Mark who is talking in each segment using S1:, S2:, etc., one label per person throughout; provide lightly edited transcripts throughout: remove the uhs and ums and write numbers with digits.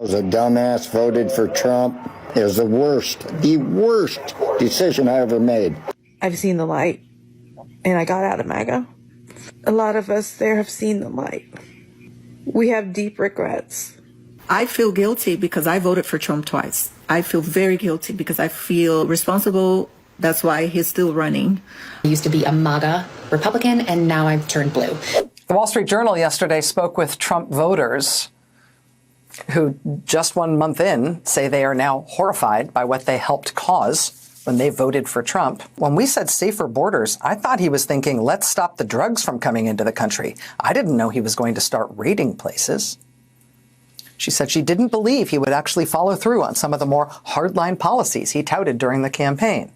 S1: A dumbass voted for Trump. It was the worst decision I ever made.
S2: I've seen the light, and I got out of MAGA. A lot of us there have seen the light. We have deep regrets.
S3: I feel guilty because I voted for Trump twice. I feel very guilty because I feel responsible. That's why he's still running.
S4: I used to be a MAGA Republican, and now I've turned blue.
S5: The Wall Street Journal yesterday spoke with Trump voters who just 1 month in say they are now horrified by what they helped cause when they voted for Trump. When we said safer borders, I thought he was thinking, let's stop the drugs from coming into the country. I didn't know he was going to start raiding places. She said she didn't believe he would actually follow through on some of the more hardline policies he touted during the campaign.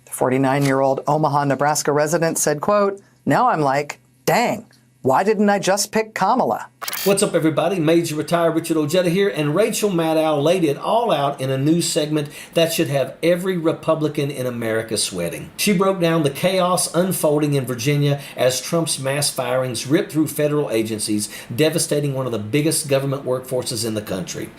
S5: The 49-year-old Omaha, Nebraska resident said, quote, now I'm like, dang, why didn't I just pick Kamala?
S6: What's up, everybody? Major Retired Richard Ojeda here, and Rachel Maddow laid it all out in a news segment that should have every Republican in America sweating. She broke down the chaos unfolding in Virginia as Trump's mass firings ripped through federal agencies, devastating one of the biggest government workforces in the country.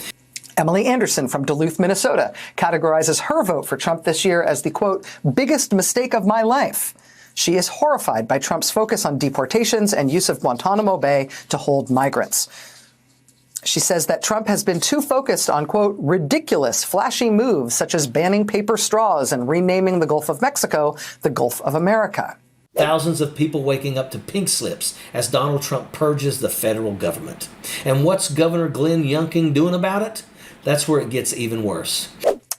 S5: Emily Anderson from Duluth, Minnesota, categorizes her vote for Trump this year as the, quote, biggest mistake of my life. She is horrified by Trump's focus on deportations and use of Guantanamo Bay to hold migrants. She says that Trump has been too focused on, quote, ridiculous, flashy moves such as banning paper straws and renaming the Gulf of Mexico the Gulf of America.
S6: Thousands of people waking up to pink slips as Donald Trump purges the federal government. And what's Governor Glenn Youngkin doing about it? That's where it gets even worse.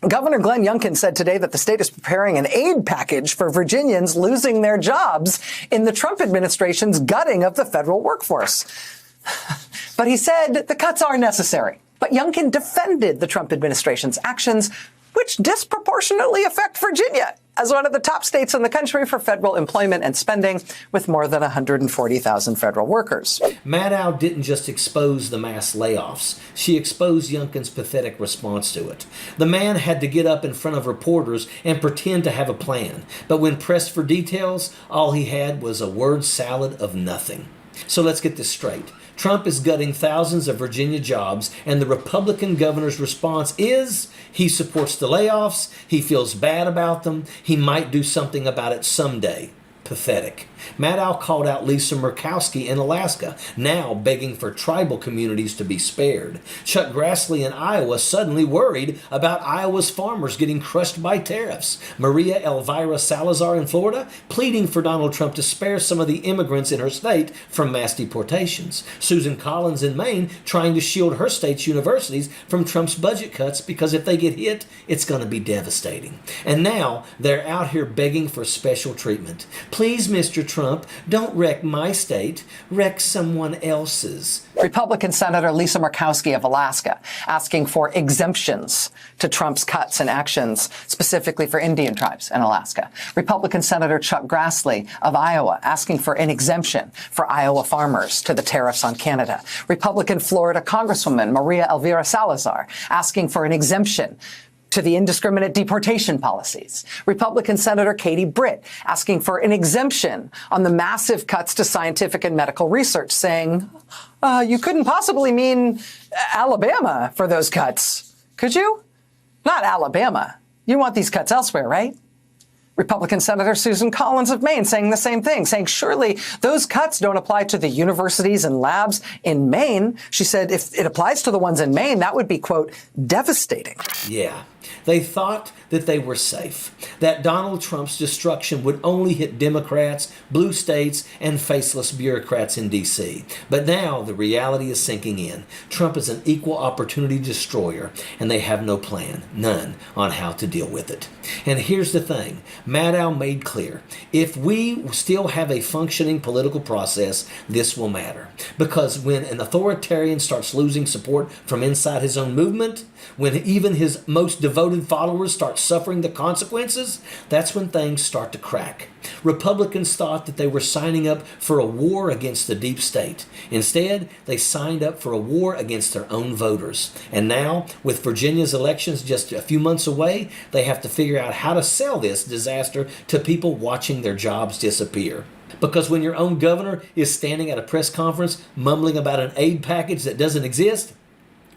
S5: Governor Glenn Youngkin said today that the state is preparing an aid package for Virginians losing their jobs in the Trump administration's gutting of the federal workforce. But he said the cuts are necessary. But Youngkin defended the Trump administration's actions, which disproportionately affect Virginia as one of the top states in the country for federal employment and spending, with more than 140,000 federal workers.
S6: Maddow didn't just expose the mass layoffs. She exposed Youngkin's pathetic response to it. The man had to get up in front of reporters and pretend to have a plan. But when pressed for details, all he had was a word salad of nothing. So let's get this straight. Trump is gutting thousands of Virginia jobs, and the Republican governor's response is he supports the layoffs, he feels bad about them, he might do something about it someday. Pathetic. Maddow called out Lisa Murkowski in Alaska, now begging for tribal communities to be spared. Chuck Grassley in Iowa suddenly worried about Iowa's farmers getting crushed by tariffs. Maria Elvira Salazar in Florida pleading for Donald Trump to spare some of the immigrants in her state from mass deportations. Susan Collins in Maine trying to shield her state's universities from Trump's budget cuts because if they get hit, it's going to be devastating. And now they're out here begging for special treatment. Please, Mr. Trump, don't wreck my state, wreck someone else's.
S5: Republican Senator Lisa Murkowski of Alaska asking for exemptions to Trump's cuts and actions, specifically for Indian tribes in Alaska. Republican Senator Chuck Grassley of Iowa asking for an exemption for Iowa farmers to the tariffs on Canada. Republican Florida Congresswoman Maria Elvira Salazar asking for an exemption to the indiscriminate deportation policies. Republican Senator Katie Britt asking for an exemption on the massive cuts to scientific and medical research, saying, you couldn't possibly mean Alabama for those cuts, could you? Not Alabama. You want these cuts elsewhere, right? Republican Senator Susan Collins of Maine saying the same thing, saying surely those cuts don't apply to the universities and labs in Maine. She said if it applies to the ones in Maine, that would be, quote, devastating.
S6: Yeah. They thought that they were safe, that Donald Trump's destruction would only hit Democrats, blue states, and faceless bureaucrats in D.C. But now the reality is sinking in. Trump is an equal opportunity destroyer, and they have no plan, none, on how to deal with it. And here's the thing. Maddow made clear, if we still have a functioning political process, this will matter. Because when an authoritarian starts losing support from inside his own movement, when even his most devoted followers start suffering the consequences, that's when things start to crack. Republicans thought that they were signing up for a war against the deep state. Instead, they signed up for a war against their own voters. And now, with Virginia's elections just a few months away, they have to figure out how to sell this disaster to people watching their jobs disappear. Because when your own governor is standing at a press conference mumbling about an aid package that doesn't exist,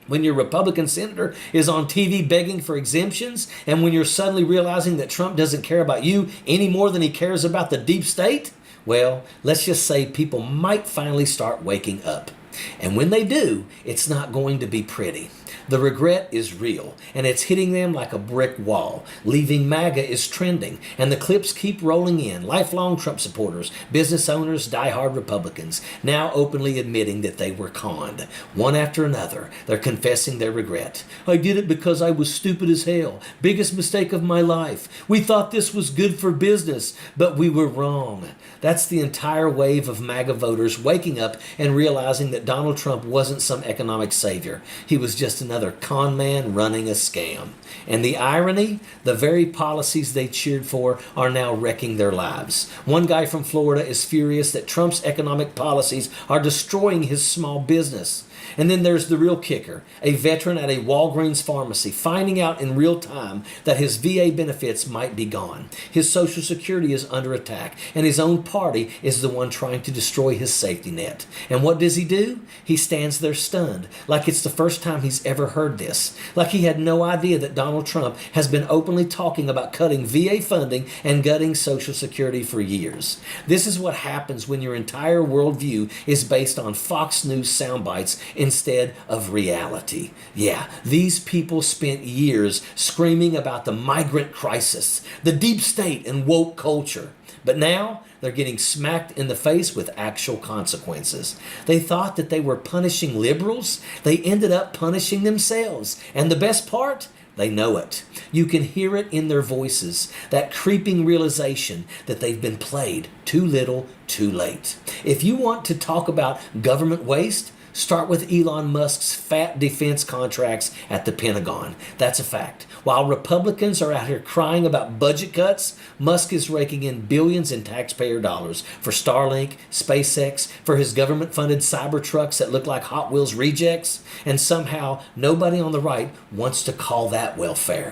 S6: When your Republican senator is on TV begging for exemptions, and when you're suddenly realizing that Trump doesn't care about you any more than he cares about the deep state, well, let's just say people might finally start waking up. And when they do, it's not going to be pretty. The regret is real, and it's hitting them like a brick wall. Leaving MAGA is trending, and the clips keep rolling in. Lifelong Trump supporters, business owners, diehard Republicans, now openly admitting that they were conned. One after another, they're confessing their regret. I did it because I was stupid as hell. Biggest mistake of my life. We thought this was good for business, but we were wrong. That's the entire wave of MAGA voters waking up and realizing that Donald Trump wasn't some economic savior. He was just another con man running a scam. And the irony, the very policies they cheered for are now wrecking their lives. One guy from Florida is furious that Trump's economic policies are destroying his small business. And then there's the real kicker, a veteran at a Walgreens pharmacy finding out in real time that his VA benefits might be gone. His Social Security is under attack, and his own party is the one trying to destroy his safety net. And what does he do? He stands there stunned, like it's the first time he's ever heard this, like he had no idea that Donald Trump has been openly talking about cutting VA funding and gutting Social Security for years. This is what happens when your entire worldview is based on Fox News sound bites instead of reality. Yeah, these people spent years screaming about the migrant crisis, the deep state, and woke culture. But now they're getting smacked in the face with actual consequences. They thought that they were punishing liberals. They ended up punishing themselves. And the best part? They know it. You can hear it in their voices, that creeping realization that they've been played too little, too late. If you want to talk about government waste, start with Elon Musk's fat defense contracts at the Pentagon. That's a fact. While Republicans are out here crying about budget cuts, Musk is raking in billions in taxpayer dollars for Starlink, SpaceX, for his government-funded cyber trucks that look like Hot Wheels rejects, and somehow nobody on the right wants to call that welfare.